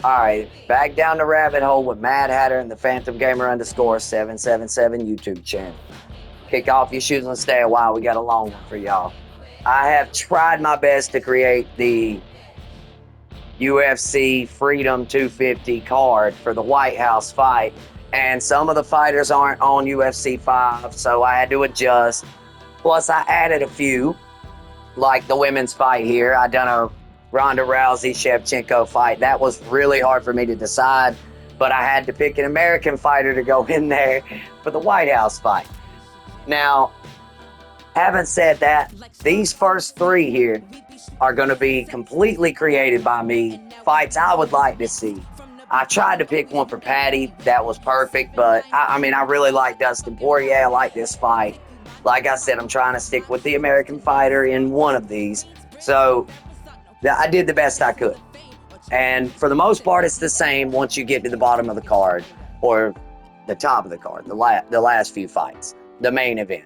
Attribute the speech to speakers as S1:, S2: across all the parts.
S1: All right, back down the rabbit hole with Mad Hatter and the Phantom Gamer underscore 777 YouTube channel. Kick off your shoes and stay a while. We got a long one for y'all. I have tried my best to create the UFC Freedom 250 card for the White House fight, and some of the fighters aren't on UFC 5, so I had to adjust. Plus, I added a few, like the women's fight here. I done a Ronda Rousey Shevchenko fight. That was really hard for me to decide, but I had to pick an American fighter to go in there for the White House fight. Now, having said that, these first three here are going to be completely created by me, fights I would like to see. I tried to pick one for Patty. That was perfect, but I mean, I really like Dustin Poirier. I like this fight. Like I said, I'm trying to stick with the American fighter in one of these. So I did the best I could. And for the most part, it's the same once you get to the bottom of the card or the top of the card, the last few fights, the main event.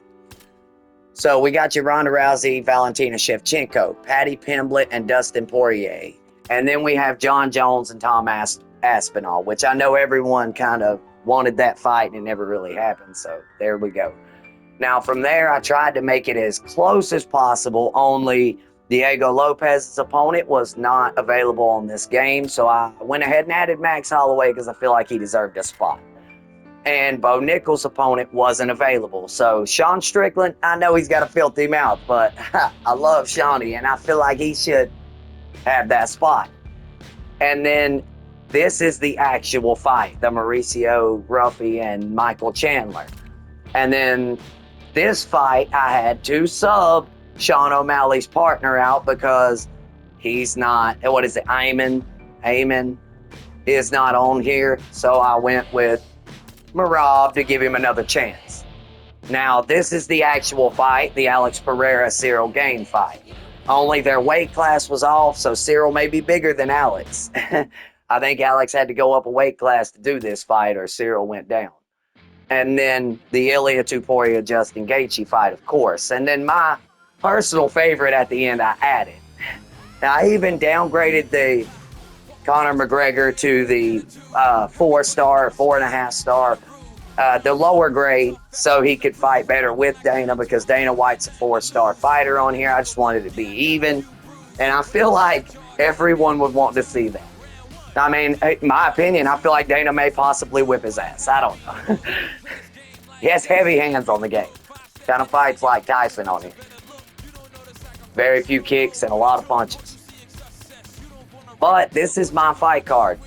S1: So we got your Ronda Rousey, Valentina Shevchenko, Patty Pimblett, and Dustin Poirier. And then we have John Jones and Tom Aspinall, which I know everyone kind of wanted that fight and it never really happened. So there we go. Now from there, I tried to make it as close as possible, only Diego Lopez's opponent was not available on this game. So I went ahead and added Max Holloway because I feel like he deserved a spot. And Bo Nickal's opponent wasn't available. So Sean Strickland, I know he's got a filthy mouth, but I love Shawnee, and I feel like he should have that spot. And then this is the actual fight, the Mauricio Ruffy and Michael Chandler. And then this fight, I had to sub Sean O'Malley's partner out because he's not, what is it, Ayman is not on here. So I went with Merab to give him another chance. Now, this is the actual fight, the Alex Pereira-Cyril Gane fight. Only their weight class was off, so Cyril may be bigger than Alex. I think Alex had to go up a weight class to do this fight, or Cyril went down. And then the Ilia Topuria-Justin Gaethje fight, of course. And then my personal favorite at the end, I added. Now, I even downgraded the Conor McGregor to the 4-star, 4.5-star, the lower grade, so he could fight better with Dana because Dana White's a 4-star fighter on here. I just wanted it to be even, and I feel like everyone would want to see that. I mean, in my opinion, I feel like Dana may possibly whip his ass. I don't know. He has heavy hands on the game. Kind of fights like Tyson on here. Very few kicks and a lot of punches. But this is my fight card,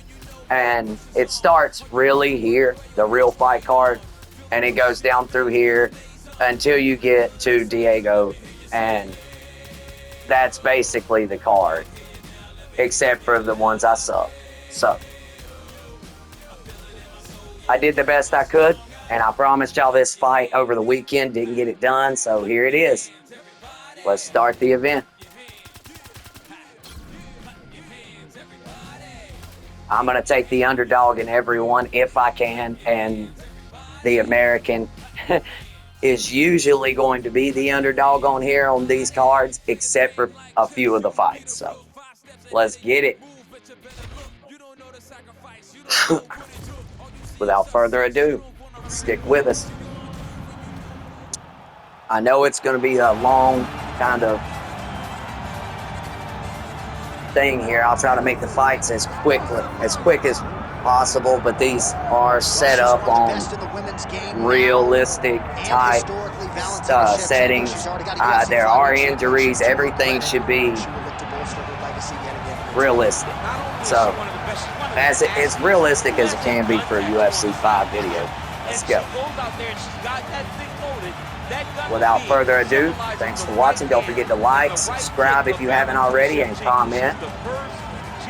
S1: and it starts really here, the real fight card, and it goes down through here until you get to Diego, and that's basically the card, except for the ones I subbed. So I did the best I could, and I promised y'all this fight over the weekend, didn't get it done, so here it is. Let's start the event. I'm going to take the underdog in every one if I can, and the American is usually going to be the underdog on here on these cards, except for a few of the fights. So let's get it. Without further ado, stick with us. I know it's going to be a long kind of thing here. I'll try to make the fights as quick as possible, but these are set up on realistic type settings. There are injuries. Everything should be realistic. So as realistic as it can be for a UFC 5 video. Let's go. Without further ado, thanks for watching. Don't forget to like, subscribe if you haven't already, and comment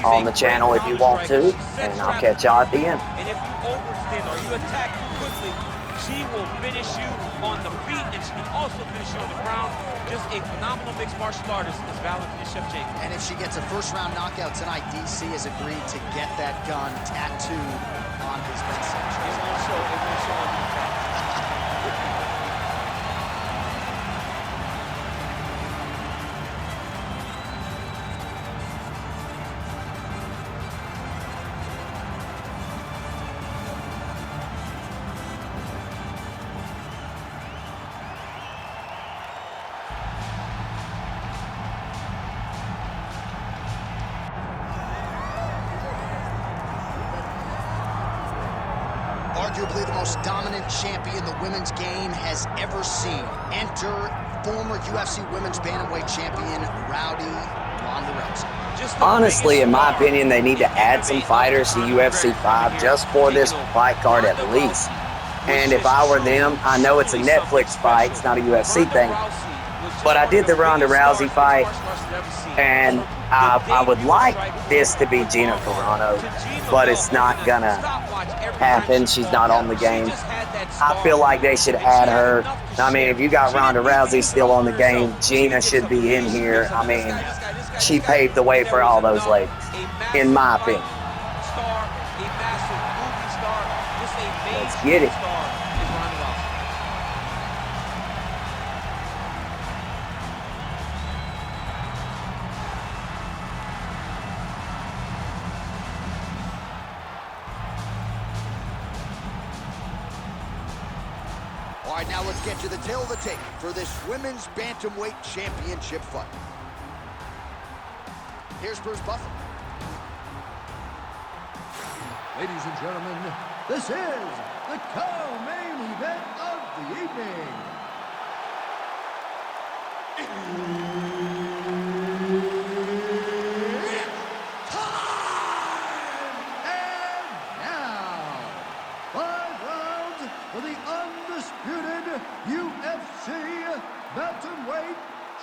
S1: on the channel if you want to, and I'll catch y'all at the end.
S2: And if you overextend or you attack quickly, she will finish you on the feet, and she can also finish you on the ground. Just a phenomenal mixed martial artist is Valentina Shevchenko.
S3: And if she gets a first-round knockout tonight, DC has agreed to get that gun tattooed on his midsection.
S2: It won't show on the back.
S3: Arguably the most dominant champion the women's game has ever seen. Enter former UFC Women's Bantamweight champion, Rowdy Ronda Rousey.
S1: Honestly, in my opinion, they need to add some fighters to UFC 5 just for this fight card at least. And if I were them, I know it's a Netflix fight, it's not a UFC thing, but I did the Ronda Rousey fight, and I would like this to be Gina Carano, but it's not gonna happen. She's not on the game. I feel like they should add her. I mean, if you got Ronda Rousey still on the game, Gina should be in here. I mean, she paved the way for all those ladies, in my opinion. Let's get it.
S3: All right, now let's get to the tail of the tape for this Women's Bantamweight Championship fight. Here's Bruce Buffer.
S4: Ladies and gentlemen, this is the co-main event of the evening. And now, 5 rounds for the undisputed UFC Bantamweight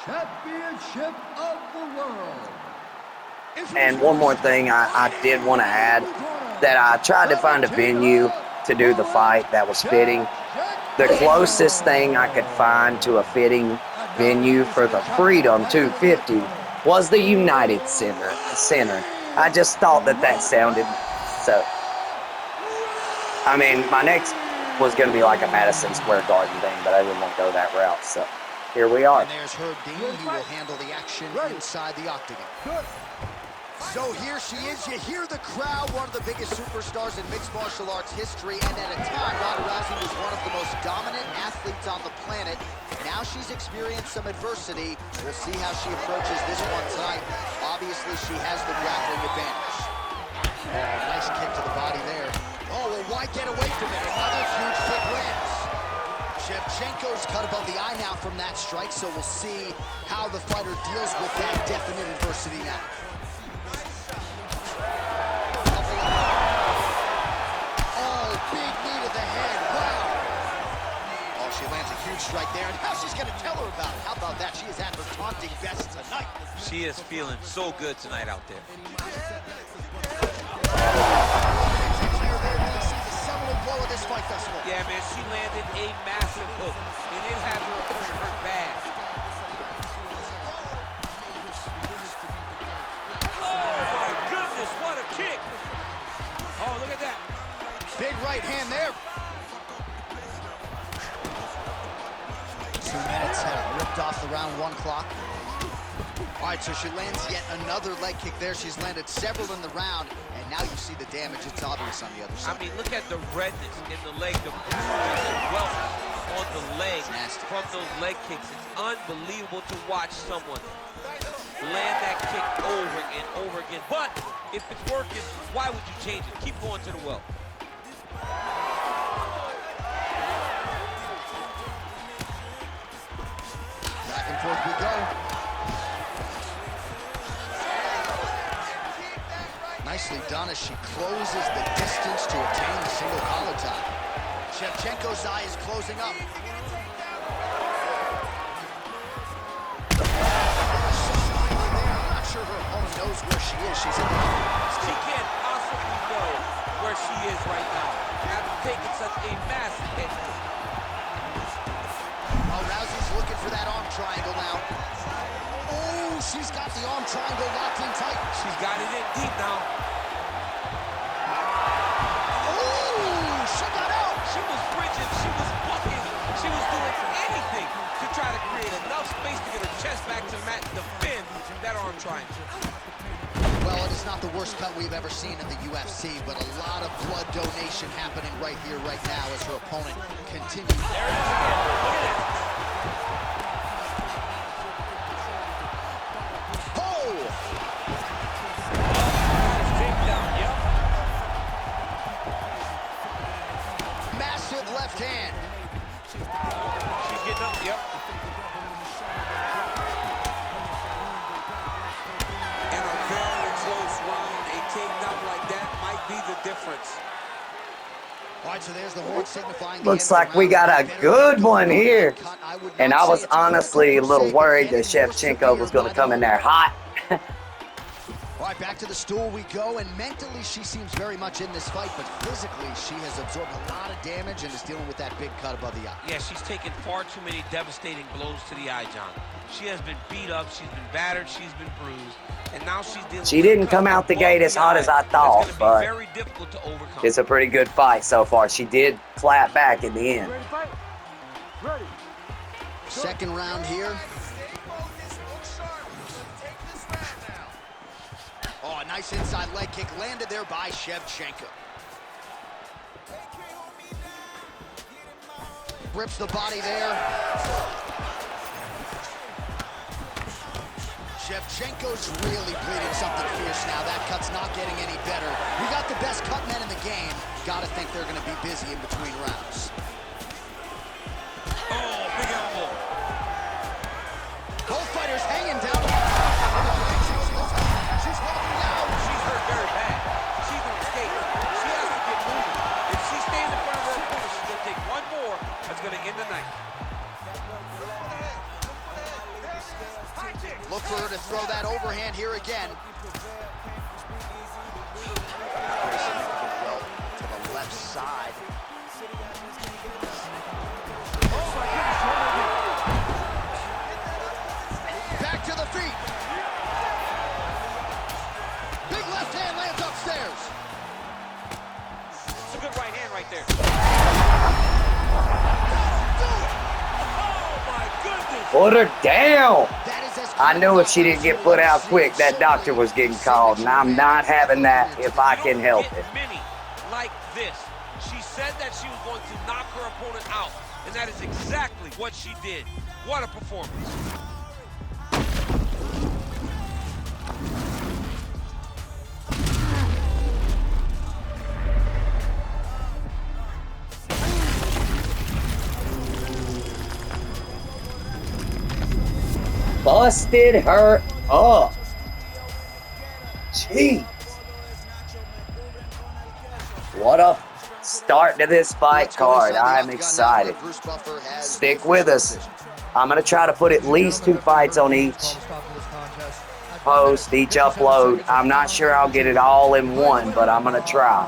S4: Championship of the world.
S1: And one more thing I did want to add, that I tried to find a venue to do the fight that was fitting. The closest thing I could find to a fitting venue for the Freedom 250 was the United Center. I just thought that sounded so. I mean, my next was going to be like a Madison Square Garden thing, but I didn't want to go that route, so here we are.
S3: And there's Herb Dean. He will handle the action inside the octagon. So here she is. You hear the crowd, one of the biggest superstars in mixed martial arts history, and at a time, Ronda Rousey was one of the most dominant athletes on the planet. Now she's experienced some adversity. We'll see how she approaches this one tonight. Obviously, she has the grappling advantage. Nice kick to the body there. Oh, well, why get away from it? Another huge kick lands. Shevchenko's cut above the eye now from that strike, so we'll see how the fighter deals with that definite adversity now. Strike there, and now she's going to tell her about it. How about that? She is at her taunting best tonight.
S2: She is feeling so good tonight out there.
S3: Blow of this fight festival.
S2: Yeah, man, she landed a massive hook, and it had her opponent hurt bad. Oh, my goodness, what a kick. Oh, look at that.
S3: Big right hand there. 2 minutes ripped off the round 1 clock. All right, so she lands yet another leg kick there. She's landed several in the round, and now you see the damage. It's obvious on the other side.
S2: I mean, look at the redness in the leg, the bruises and welts on the leg from those leg kicks. It's unbelievable to watch someone land that kick over and over again. But if it's working, why would you change it? Keep going to the well.
S3: Back and forth we go. Nicely done as she closes the distance to attain the single collar tie. Shevchenko's eye is closing up. I'm not sure her opponent knows where she is. She's in the
S2: She can't possibly know where she is right now after taking such a massive hit.
S3: Oh, Rousey's looking for that arm triangle now. Oh, she's got the arm triangle locked in tight.
S2: She's got it in deep now.
S3: Oh, she got out.
S2: She was bridging, she was bucking, she was doing anything to try to create enough space to get her chest back to the mat and defend that arm triangle.
S3: Well, it is not the worst cut we've ever seen in the UFC, but a lot of blood donation happening right here, right now, as her opponent continues.
S2: There it is again. Look at that.
S3: distance. All right, so there's the horn signifying
S1: Looks like we got a good one here. And I was honestly a little worried that Shevchenko was going to come in there hot.
S3: All right, back to the stool we go, and mentally she seems very much in this fight, but physically she has absorbed a lot of damage and is dealing with that big cut above the eye.
S2: Yeah, she's taken far too many devastating blows to the eye, John. She has been beat up, she's been battered, she's been bruised, and now she's dealing
S1: She didn't come out the gate as hot as I thought, but
S2: very difficult to overcome.
S1: it's a pretty good fight so far. She did clap back in the end.
S4: Ready.
S3: Second round here. Oh, a nice inside leg kick landed there by Shevchenko. Rips the body there. Shevchenko's really bleeding something fierce now. That cut's not getting any better. We got the best cut men in the game. Gotta think they're gonna be busy in between rounds.
S2: Oh, big elbow.
S3: Both fighters hanging down. She's holding out.
S2: She's hurt very bad. She's on skate. She has to get moving. If she stays in front of her opponent, she's gonna take one more. That's gonna end the night.
S3: Look for her to throw that overhand here again. Well, to the left side. Back to the feet. Big left hand lands upstairs.
S2: It's a good right hand right there. Oh my goodness!
S1: Put her down.
S3: That is as
S1: I knew if she didn't get put out quick, that doctor was getting called, and I'm not having that if I can help it.
S2: Many like this. She said that she was going to knock her opponent out, and that is exactly what she did. What a performance.
S1: Busted her up. Jeez. What a start to this fight card. I'm excited. Stick with us. I'm going to try to put at least 2 fights on each post, each upload. I'm not sure I'll get it all in one, but I'm going to try.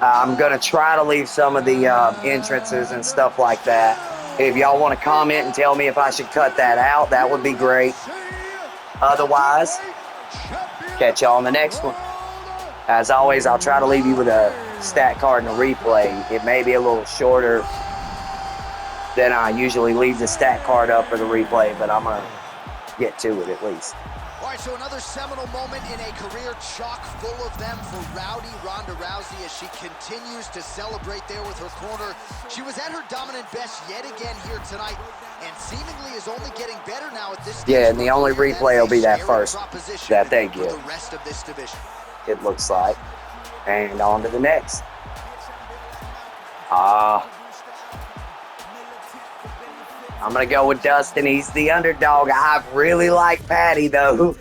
S1: I'm going to try to leave some of the entrances and stuff like that. If y'all want to comment and tell me if I should cut that out, that would be great. Otherwise, catch y'all on the next one. As always, I'll try to leave you with a stat card and a replay. It may be a little shorter than I usually leave the stat card up for the replay, but I'm going to get to it at least.
S3: All right, so another seminal moment in a career chock full of them for Rowdy Ronda Rousey as she continues to celebrate there with her corner. She was at her dominant best yet again here tonight and seemingly is only getting better now at this stage.
S1: Yeah, and the only replay will be that first that they give.
S3: For the rest of this division.
S1: It looks like. And on to the next. I'm going to go with Dustin. He's the underdog. I really like Patty, though.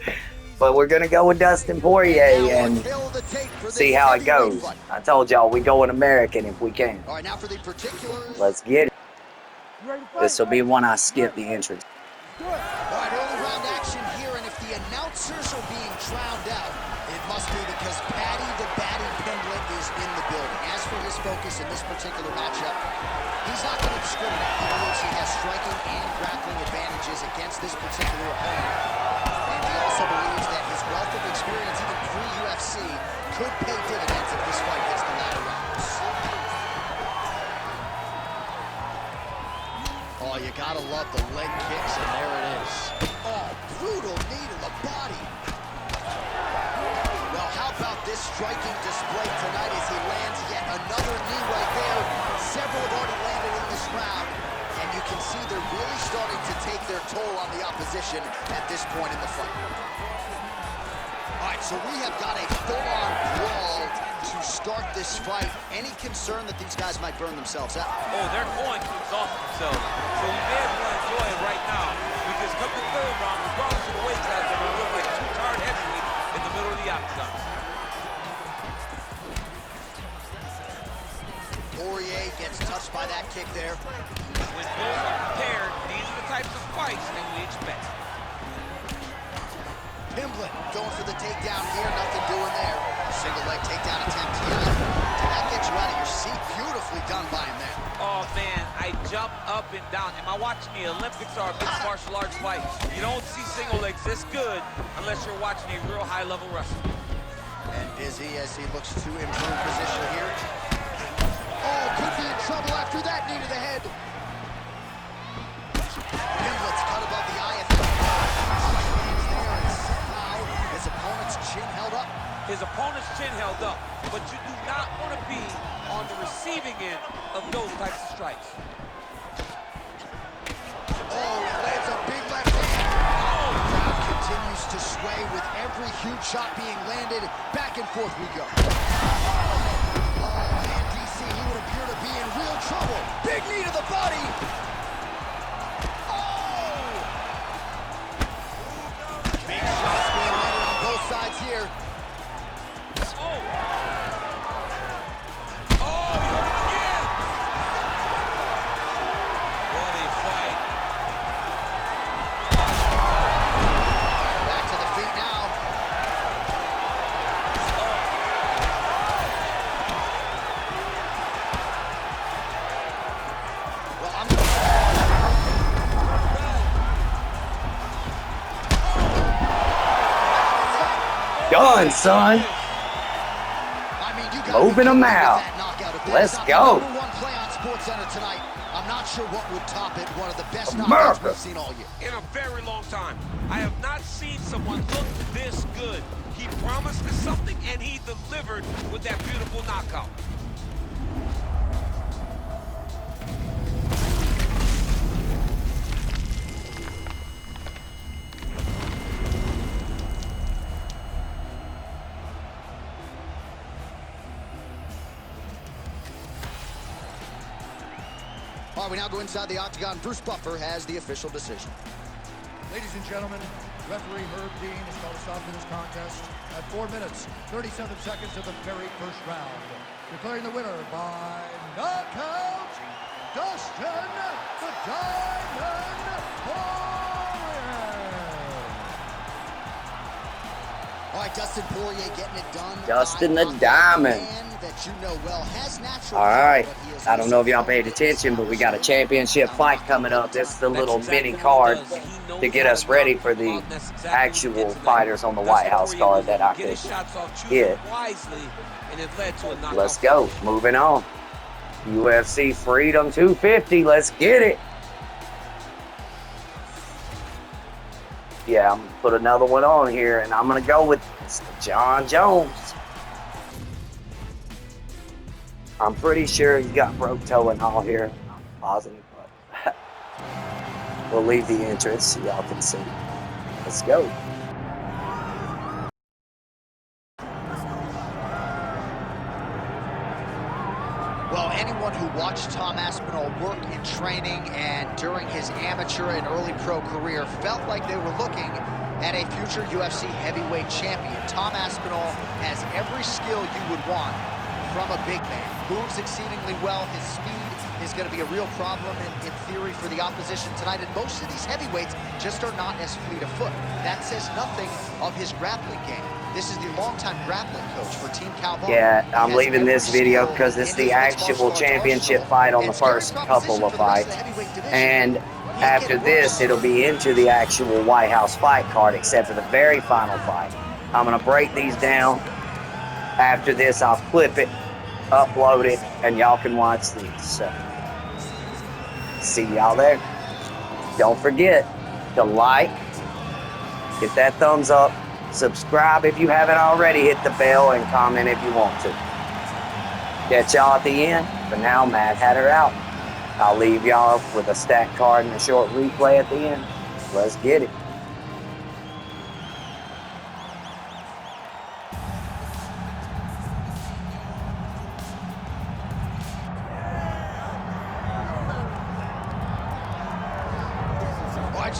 S1: But we're going to go with Dustin Poirier and see how it goes. I told y'all we go with American if we can.
S3: All right, now for the particulars.
S1: Let's get it. This will be one I skip the entrance.
S3: All right, early round action here, and if the announcers are being drowned out, it must be because Patty the Batty Pimblett is in the building. As for his focus in this particular matchup, he's not going to discriminate. He believes he has striking and grappling advantages against this particular opponent. And he also believes that his wealth of experience, even pre-UFC, could pay dividends if this fight gets the latter rounds. Oh, you gotta love the leg kicks, and there it is. Oh, brutal knee to the body. Well, how about this striking display tonight as he lands yet another knee right there. Several have already landed in this round, and you can see they're really starting to take their toll on the opposition at this point in the fight. All right, so we have got a full-on brawl to start this fight. Any concern that these guys might burn themselves out?
S2: Oh, they're going to exhaust themselves. So we may as well enjoy it right now, because come the third round, regardless of the weight class, they're going to look like 2 tired heavyweights in the middle of the octagon.
S3: crushed by that kick there.
S2: When both are prepared, these are the types of fights that we expect.
S3: Pimblett going for the takedown here, nothing doing there. Single leg takedown attempt here. Did that get you out of your seat? Beautifully done by him there.
S2: Oh man, I jumped up and down. Am I watching the Olympics or a mixed martial arts fight? You don't see single legs this good unless you're watching a real high-level wrestler.
S3: And Busy as he looks to improve position here. Oh, could be in trouble after that knee to the head. Pimblett's cut above the eye. Stands there and somehow his opponent's chin held up.
S2: His opponent's chin held up, but you do not want to be on the receiving end of those types of strikes.
S3: Oh, he lands a big left hand. Oh, crowd continues to sway with every huge shot being landed. Back and forth we go. Oh, man, DC, he would appear to be in real trouble. Big knee to the body. Oh! Big shots being landed on both sides here.
S1: Done, son.
S3: I mean, you
S1: Moving them out. Let's go.
S3: #1 play on SportsCenter tonight. I'm not sure what would top it. One of the best knockouts
S1: America.
S3: we've seen all year.
S2: In a very long time. I have not seen someone look this good. He promised us something, and he delivered with that beautiful knockout.
S3: All right, we now go inside the octagon. Bruce Buffer has the official decision.
S4: Ladies and gentlemen, referee Herb Dean has called a stop to this contest at 4 minutes, 37 seconds of the very first round. Declaring the winner by knockout, Dustin the Diamond Poirier.
S3: All right, Dustin Poirier getting it done.
S1: Dustin the Diamond.
S3: That you know well has natural.
S1: All right. I don't know if y'all paid attention, but we got a championship fight coming up. This is the little mini card to get us ready for the actual fighters on the White House card that I could hit. Let's go. Moving on. UFC Freedom 250. Let's get it. Yeah, I'm going to put another one on here, and I'm going to go with John Jones. I'm pretty sure he's got broke toe and all here. I'm positive, but we'll leave the entrance so y'all can see. Let's go.
S3: Well, anyone who watched Tom Aspinall work in training and during his amateur and early pro career felt like they were looking at a future UFC heavyweight champion. Tom Aspinall has every skill you would want from a big man. Moves exceedingly well. His speed is going to be a real problem in theory for the opposition tonight. And most of these heavyweights just are not as fleet of foot. That says nothing of his grappling game. This is the longtime grappling coach for Team Cowboy.
S1: Yeah, I'm leaving this video because it's the actual championship fight on the first couple of fights. And after this, it'll be into the actual White House fight card, except for the very final fight. I'm going to break these down. After this, I'll clip it, upload it, and y'all can watch these. So, see y'all there. Don't forget to like, hit that thumbs up, subscribe if you haven't already, hit the bell, and comment if you want to. Catch y'all at the end. For now, Mad Hatter out. I'll leave y'all with a stat card and a short replay at the end. Let's get it.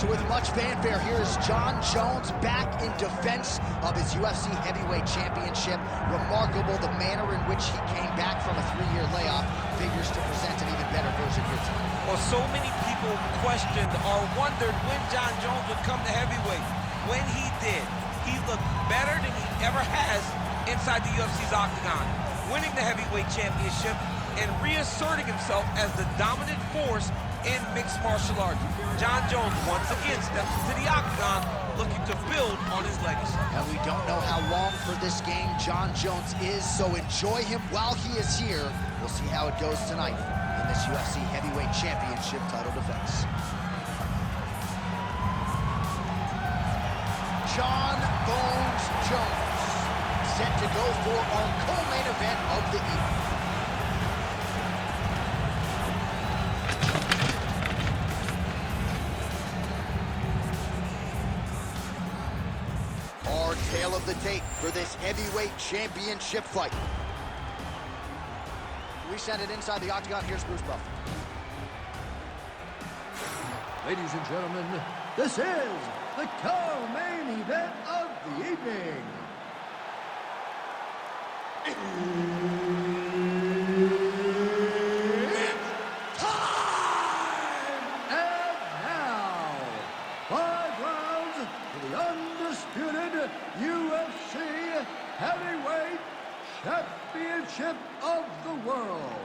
S3: So with much fanfare, here's Jon Jones back in defense of his UFC heavyweight championship. Remarkable the manner in which he came back from a 3-year layoff. Figures to present an even better version here tonight.
S2: Well, so many people questioned or wondered when Jon Jones would come to heavyweight. When he did, he looked better than he ever has inside the UFC's octagon, winning the heavyweight championship and reasserting himself as the dominant force in mixed martial arts. Jon Jones once again steps into the octagon looking to build on his legacy.
S3: And we don't know how long for this game Jon Jones is, so enjoy him while he is here. We'll see how it goes tonight in this UFC heavyweight championship title defense. Jon Bones Jones, set to go for our co-main event of the evening. Our tale of the tape for this heavyweight championship fight. We send it inside the octagon. Here's Bruce Buffer.
S4: Ladies and gentlemen, this is the co-main event of the evening. It's time! And now, 5 rounds for the undisputed UFC Heavyweight Championship of the world.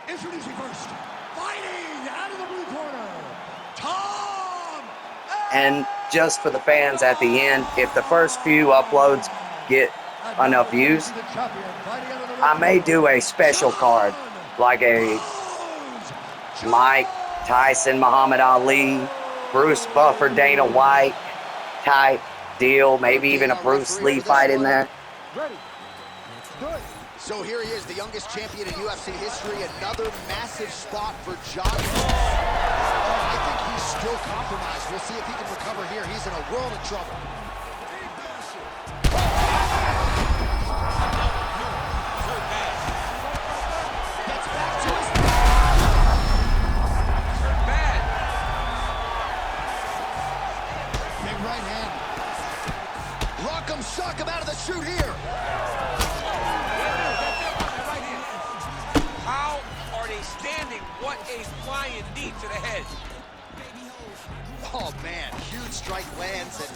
S4: Introducing first, fighting out of the blue corner, Tom.
S1: And just for the fans at the end, if the first few uploads get enough views, I may do a special card, like a Mike Tyson, Muhammad Ali, Bruce Buffer, Dana White type deal, maybe even a Bruce Lee fight in there.
S3: So here he is, the youngest champion in UFC history. Another massive spot for Jon. I think he's still compromised. We'll see if he can recover here. He's in a world of trouble. Gets back to his...
S2: Bad.
S3: Big right hand. Rock him, shock him out of the chute here.
S2: How are they standing? What a flying knee to the head.
S3: Oh man, huge strike lands, and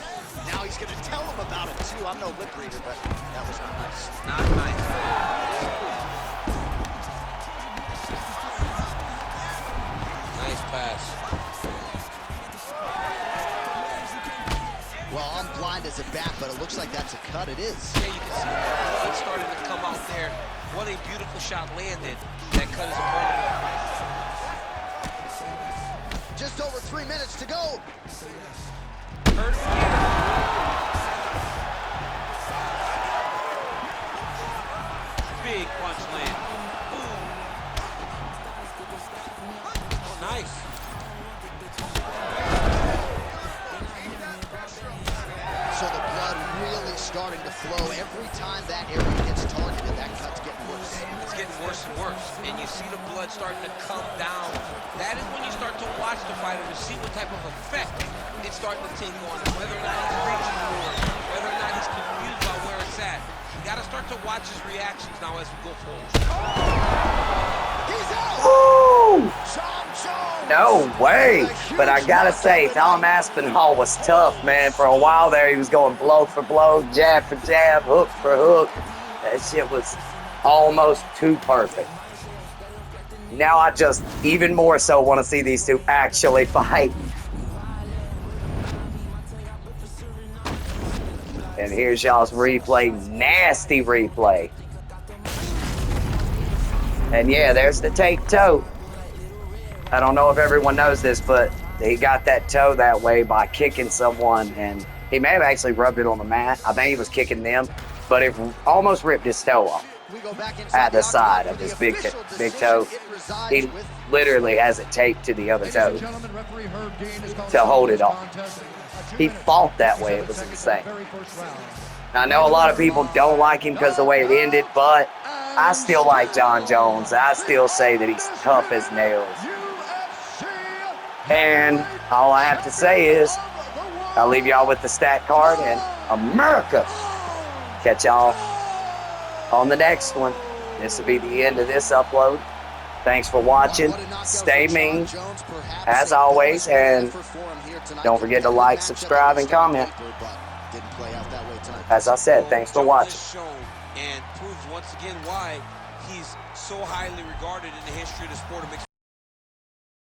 S3: now he's gonna tell him about it too. I'm no lip reader, but that was not nice.
S2: Not nice. Nice pass.
S3: Well, I'm blind as a bat, but it looks like that's a cut. It is.
S2: Yeah, you can see the blood starting to come out there. What a beautiful shot landed. That cut his opponent off.
S3: Just over 3 minutes to go.
S2: Hurt him again. Big punch land. Oh, nice.
S3: So the blood really starting to flow. Every time that area gets targeted, that cut's getting worse.
S2: It's getting worse and worse. And you see the blood starting to come down. That is when you start to watch the fighter to see what type of effect it's starting to take on him. Whether or not he's reaching for it, whether or not he's confused by where it's at. You got to start to watch his reactions now as we go forward.
S3: He's out!
S1: Woo!
S3: Jon Jones!
S1: No way. But I gotta say, Tom Aspinall was tough, man. For a while there, he was going blow for blow, jab for jab, hook for hook. That shit was almost too perfect. Now I just even more so want to see these two actually fight. And here's y'all's replay, nasty replay. And yeah, there's the take toe. I don't know if everyone knows this, but he got that toe that way by kicking someone, and he may have actually rubbed it on the mat. I think he was kicking them, but it almost ripped his toe off at the side of his big toe. He literally has it taped to the other toe to hold it off. He fought that way. It was insane. I know a lot of people don't like him because of the way it ended, but I still like Jon Jones. I still say that he's tough as nails.
S4: UFC
S1: And all I have to say is, I'll leave y'all with the stat card, and America. Catch y'all on the next one. This will be the end of this upload. Thanks for watching. Stay mean, as always, and don't forget to like, subscribe, and comment. As I said, thanks for watching.
S2: And proves once again why he's so highly regarded in the history of the sport of mixed